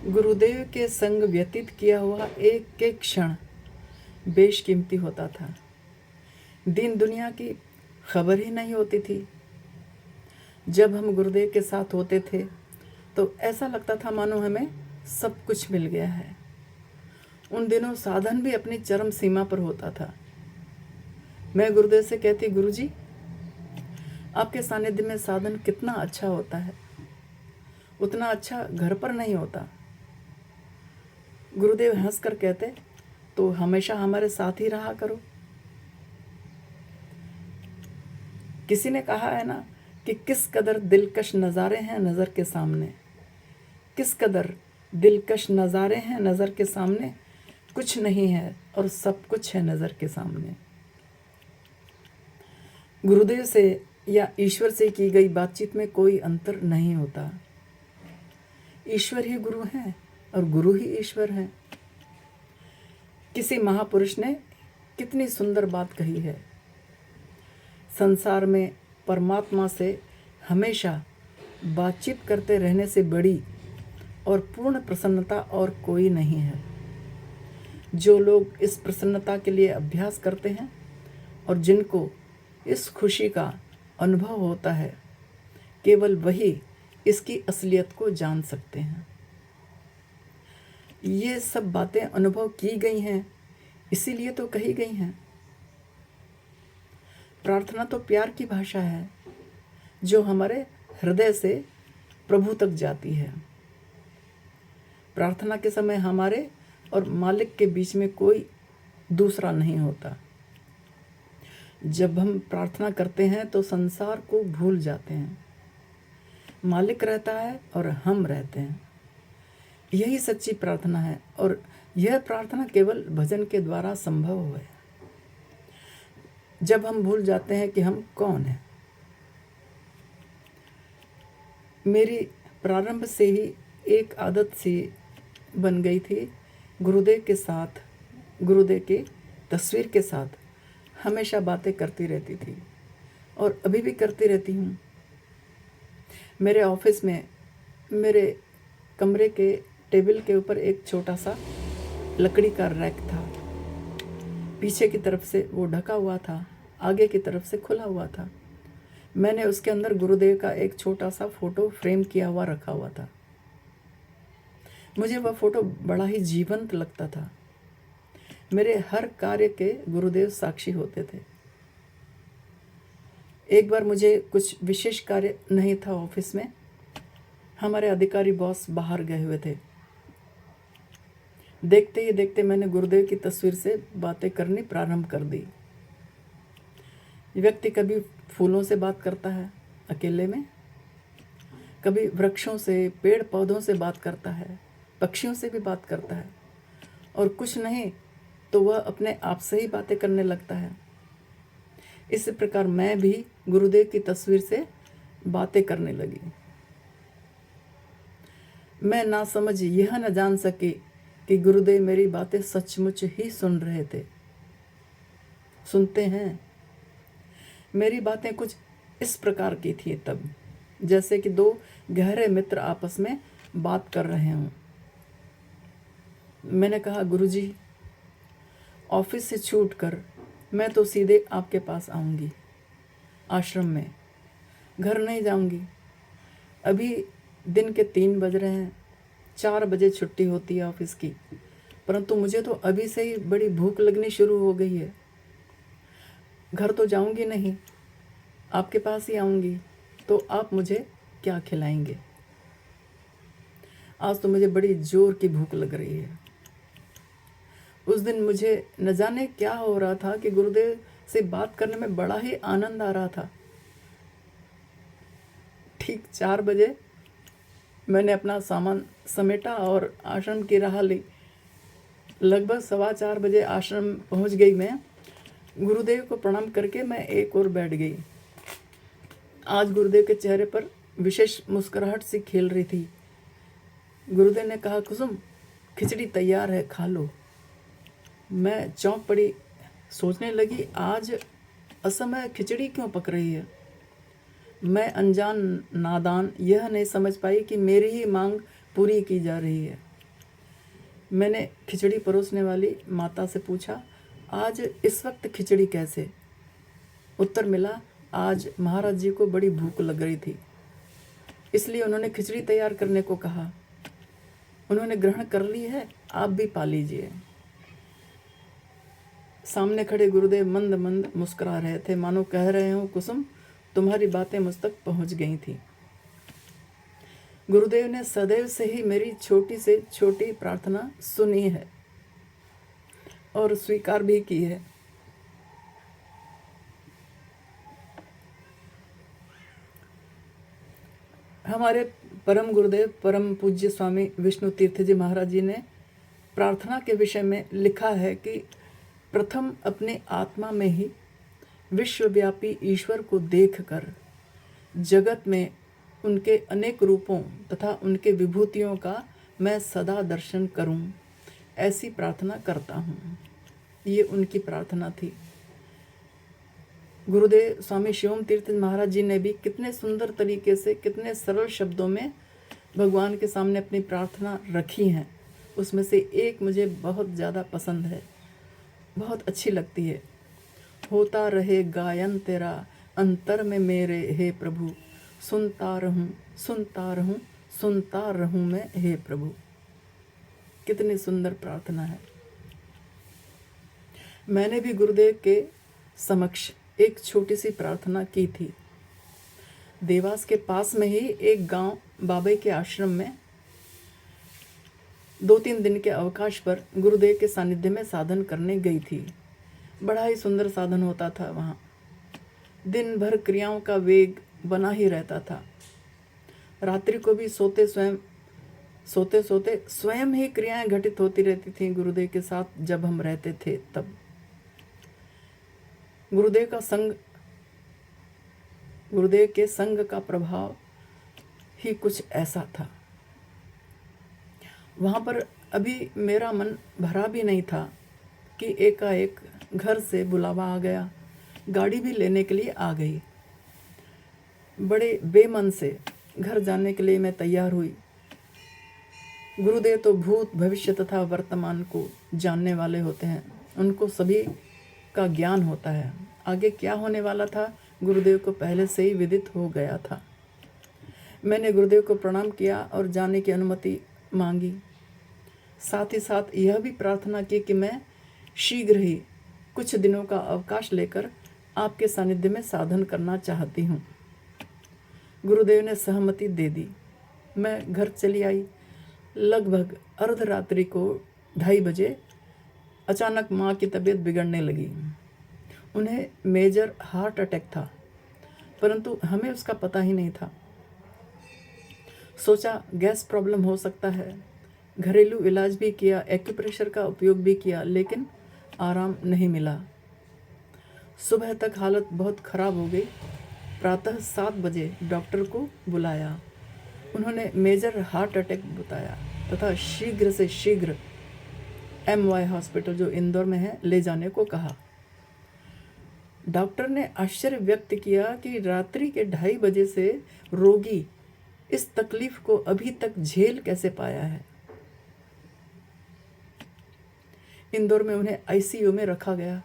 गुरुदेव के संग व्यतीत किया हुआ एक एक क्षण बेशकीमती होता था। दिन दुनिया की खबर ही नहीं होती थी। जब हम गुरुदेव के साथ होते थे तो ऐसा लगता था मानो हमें सब कुछ मिल गया है। उन दिनों साधन भी अपनी चरम सीमा पर होता था। मैं गुरुदेव से कहती, गुरुजी आपके सानिध्य में साधन कितना अच्छा होता है, उतना अच्छा घर पर नहीं होता। गुरुदेव हंसकर कहते, तो हमेशा हमारे साथ ही रहा करो। किसी ने कहा है ना कि किस कदर दिलकश नज़ारे हैं नज़र के सामने, किस कदर दिलकश नज़ारे हैं नज़र के सामने, कुछ नहीं है और सब कुछ है नज़र के सामने। गुरुदेव से या ईश्वर से की गई बातचीत में कोई अंतर नहीं होता। ईश्वर ही गुरु हैं और गुरु ही ईश्वर हैं। किसी महापुरुष ने कितनी सुंदर बात कही है, संसार में परमात्मा से हमेशा बातचीत करते रहने से बड़ी और पूर्ण प्रसन्नता और कोई नहीं है। जो लोग इस प्रसन्नता के लिए अभ्यास करते हैं और जिनको इस खुशी का अनुभव होता है, केवल वही इसकी असलियत को जान सकते हैं। ये सब बातें अनुभव की गई हैं, इसीलिए तो कही गई हैं। प्रार्थना तो प्यार की भाषा है जो हमारे हृदय से प्रभु तक जाती है। प्रार्थना के समय हमारे और मालिक के बीच में कोई दूसरा नहीं होता। जब हम प्रार्थना करते हैं तो संसार को भूल जाते हैं। मालिक रहता है और हम रहते हैं। यही सच्ची प्रार्थना है और यह प्रार्थना केवल भजन के द्वारा संभव है। जब हम भूल जाते हैं कि हम कौन हैं। मेरी प्रारंभ से ही एक आदत सी बन गई थी, गुरुदेव के साथ, गुरुदेव की तस्वीर के साथ हमेशा बातें करती रहती थी और अभी भी करती रहती हूँ। मेरे ऑफिस में मेरे कमरे के टेबल के ऊपर एक छोटा सा लकड़ी का रैक था। पीछे की तरफ से वो ढका हुआ था, आगे की तरफ से खुला हुआ था। मैंने उसके अंदर गुरुदेव का एक छोटा सा फोटो फ्रेम किया हुआ रखा हुआ था। मुझे वह फोटो बड़ा ही जीवंत लगता था। मेरे हर कार्य के गुरुदेव साक्षी होते थे। एक बार मुझे कुछ विशेष कार्य नहीं था ऑफिस में। हमारे अधिकारी बॉस बाहर गए हुए थे। देखते ही देखते मैंने गुरुदेव की तस्वीर से बातें करनी प्रारंभ कर दी। व्यक्ति कभी फूलों से बात करता है अकेले में, कभी वृक्षों से, पेड़ पौधों से बात करता है, पक्षियों से भी बात करता है, और कुछ नहीं तो वह अपने आप से ही बातें करने लगता है। इस प्रकार मैं भी गुरुदेव की तस्वीर से बातें करने लगी। मैं ना समझ यह न जान सकी कि गुरुदेव मेरी बातें सचमुच ही सुन रहे थे, सुनते हैं। मेरी बातें कुछ इस प्रकार की थी तब, जैसे कि दो गहरे मित्र आपस में बात कर रहे हों। मैंने कहा, गुरुजी ऑफिस से छूटकर मैं तो सीधे आपके पास आऊँगी, आश्रम में, घर नहीं जाऊँगी। अभी दिन के 3 बज रहे हैं, 4 बजे छुट्टी होती है ऑफिस की, परंतु मुझे तो अभी से ही बड़ी भूख लगनी शुरू हो गई है। घर तो जाऊँगी नहीं, आपके पास ही आऊँगी, तो आप मुझे क्या खिलाएंगे? आज तो मुझे बड़ी जोर की भूख लग रही है। उस दिन मुझे न जाने क्या हो रहा था कि गुरुदेव से बात करने में बड़ा ही आनंद आ रहा था। ठीक 4 बजे मैंने अपना सामान समेटा और आश्रम की राह ली। लगभग 4:15 बजे आश्रम पहुंच गई मैं। गुरुदेव को प्रणाम करके मैं एक और बैठ गई। आज गुरुदेव के चेहरे पर विशेष मुस्कुराहट सी खेल रही थी। गुरुदेव ने कहा, कुसुम खिचड़ी तैयार है, खा लो। मैं चौंक पड़ी, सोचने लगी आज असमय खिचड़ी क्यों पक रही है। मैं अनजान नादान यह नहीं समझ पाई कि मेरी ही मांग पूरी की जा रही है। मैंने खिचड़ी परोसने वाली माता से पूछा, आज इस वक्त खिचड़ी कैसे? उत्तर मिला, आज महाराज जी को बड़ी भूख लग रही थी, इसलिए उन्होंने खिचड़ी तैयार करने को कहा। उन्होंने ग्रहण कर ली है, आप भी पा लीजिए। सामने खड़े गुरुदेव मंद मंद मुस्कुरा रहे थे, मानो कह रहे हो, कुसुम तुम्हारी बातें मुझ तक पहुंच गई थी। गुरुदेव ने सदैव से ही मेरी छोटी से छोटी प्रार्थना सुनी है और स्वीकार भी की है। हमारे परम गुरुदेव परम पूज्य स्वामी विष्णु तीर्थ जी महाराज जी ने प्रार्थना के विषय में लिखा है कि प्रथम अपने आत्मा में ही विश्वव्यापी ईश्वर को देखकर जगत में उनके अनेक रूपों तथा उनके विभूतियों का मैं सदा दर्शन करूं, ऐसी प्रार्थना करता हूं। ये उनकी प्रार्थना थी। गुरुदेव स्वामी शिवम तीर्थ महाराज जी ने भी कितने सुंदर तरीके से, कितने सरल शब्दों में भगवान के सामने अपनी प्रार्थना रखी हैं। उसमें से एक मुझे बहुत ज़्यादा पसंद है, बहुत अच्छी लगती है। होता रहे गायन तेरा अंतर में मेरे, हे प्रभु सुनता रहूं सुनता रहूं सुनता रहूं मैं, हे प्रभु। कितनी सुंदर प्रार्थना है। मैंने भी गुरुदेव के समक्ष एक छोटी सी प्रार्थना की थी। देवास के पास में ही एक गांव बाबे के आश्रम में 2-3 दिन के अवकाश पर गुरुदेव के सानिध्य में साधन करने गई थी। बड़ा ही सुंदर साधन होता था वहाँ। दिन भर क्रियाओं का वेग बना ही रहता था। रात्रि को भी सोते सोते स्वयं ही क्रियाएं घटित होती रहती थीं गुरुदेव के साथ जब हम रहते थे तब। गुरुदेव के संग का प्रभाव ही कुछ ऐसा था। वहाँ पर अभी मेरा मन भरा भी नहीं था कि एकाएक घर से बुलावा आ गया। गाड़ी भी लेने के लिए आ गई। बड़े बेमन से घर जाने के लिए मैं तैयार हुई। गुरुदेव तो भूत भविष्य तथा वर्तमान को जानने वाले होते हैं। उनको सभी का ज्ञान होता है। आगे क्या होने वाला था गुरुदेव को पहले से ही विदित हो गया था। मैंने गुरुदेव को प्रणाम किया और जाने की अनुमति मांगी। साथ ही साथ यह भी प्रार्थना की कि मैं शीघ्र ही कुछ दिनों का अवकाश लेकर आपके सानिध्य में साधन करना चाहती हूँ। गुरुदेव ने सहमति दे दी। मैं घर चली आई। लगभग अर्धरात्रि को 2:30 बजे अचानक माँ की तबीयत बिगड़ने लगी। उन्हें मेजर हार्ट अटैक था, परंतु हमें उसका पता ही नहीं था। सोचा गैस प्रॉब्लम हो सकता है। घरेलू इलाज भी किया, एक्यूप्रेशर का उपयोग भी किया, लेकिन आराम नहीं मिला। सुबह तक हालत बहुत खराब हो गई। प्रातः 7 बजे डॉक्टर को बुलाया। उन्होंने मेजर हार्ट अटैक बताया तथा शीघ्र से शीघ्र MY हॉस्पिटल जो इंदौर में है ले जाने को कहा। डॉक्टर ने आश्चर्य व्यक्त किया कि रात्रि के 2:30 बजे से रोगी इस तकलीफ को अभी तक झेल कैसे पाया है। इंदौर में उन्हें ICU में रखा गया।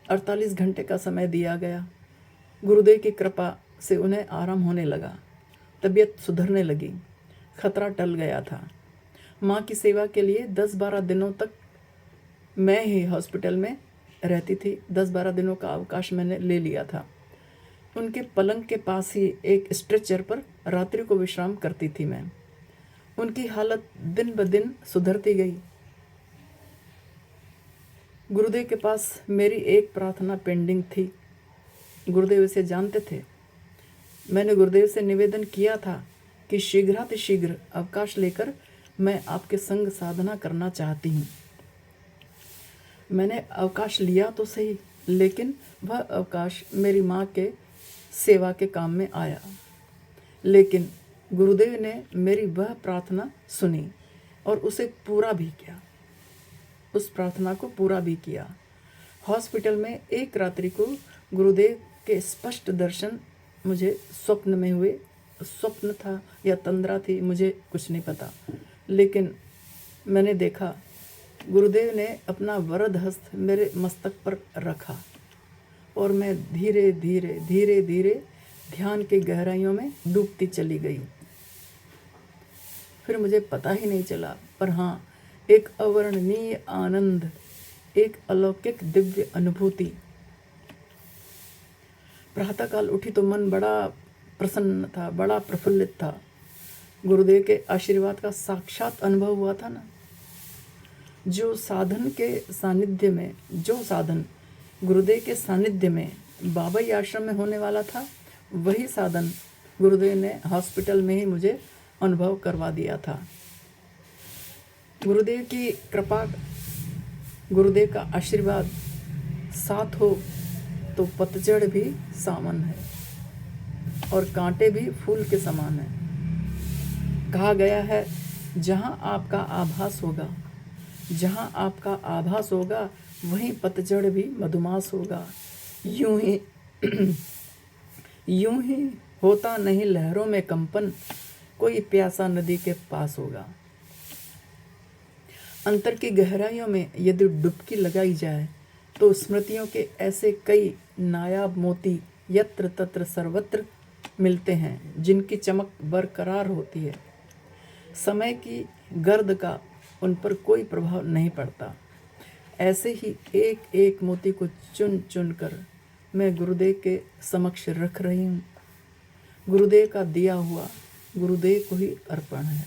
48 घंटे का समय दिया गया। गुरुदेव की कृपा से उन्हें आराम होने लगा। तबीयत सुधरने लगी। खतरा टल गया था। माँ की सेवा के लिए 10-12 दिनों तक मैं ही हॉस्पिटल में रहती थी। 10-12 दिनों का अवकाश मैंने ले लिया था। उनके पलंग के पास ही एक स्ट्रेचर पर रात्रि को विश्राम करती थी मैं। उनकी हालत दिन ब दिन सुधरती गई। गुरुदेव के पास मेरी एक प्रार्थना पेंडिंग थी। गुरुदेव इसे जानते थे। मैंने गुरुदेव से निवेदन किया था कि शीघ्रातिशीघ्र अवकाश लेकर मैं आपके संग साधना करना चाहती हूँ। मैंने अवकाश लिया तो सही, लेकिन वह अवकाश मेरी माँ के सेवा के काम में आया। लेकिन गुरुदेव ने मेरी वह प्रार्थना सुनी और उसे पूरा भी किया। उस प्रार्थना को पूरा भी किया। हॉस्पिटल में एक रात्रि को गुरुदेव के स्पष्ट दर्शन मुझे स्वप्न में हुए। स्वप्न था या तंद्रा थी, मुझे कुछ नहीं पता, लेकिन मैंने देखा गुरुदेव ने अपना वरद हस्त मेरे मस्तक पर रखा और मैं धीरे धीरे धीरे धीरे ध्यान की गहराइयों में डूबती चली गई। फिर मुझे पता ही नहीं चला, पर हाँ, एक अवर्णनीय आनंद, एक अलौकिक दिव्य अनुभूति। प्रातःकाल उठी तो मन बड़ा प्रसन्न था, बड़ा प्रफुल्लित था। गुरुदेव के आशीर्वाद का साक्षात अनुभव हुआ था ना। जो साधन गुरुदेव के सानिध्य में बाबई आश्रम में होने वाला था, वही साधन गुरुदेव ने हॉस्पिटल में ही मुझे अनुभव करवा दिया था। गुरुदेव की कृपा, गुरुदेव का आशीर्वाद साथ हो तो पतझड़ भी सामन है और कांटे भी फूल के समान है। कहा गया है, जहाँ आपका आभास होगा वहीं पतझड़ भी मधुमास होगा। यूं ही होता नहीं लहरों में कंपन, कोई प्यासा नदी के पास होगा। अंतर की गहराइयों में यदि डुबकी लगाई जाए तो स्मृतियों के ऐसे कई नायाब मोती यत्र तत्र सर्वत्र मिलते हैं, जिनकी चमक बरकरार होती है। समय की गर्द का उन पर कोई प्रभाव नहीं पड़ता। ऐसे ही एक एक मोती को चुन चुन कर मैं गुरुदेव के समक्ष रख रही हूँ। गुरुदेव का दिया हुआ गुरुदेव को ही अर्पण है।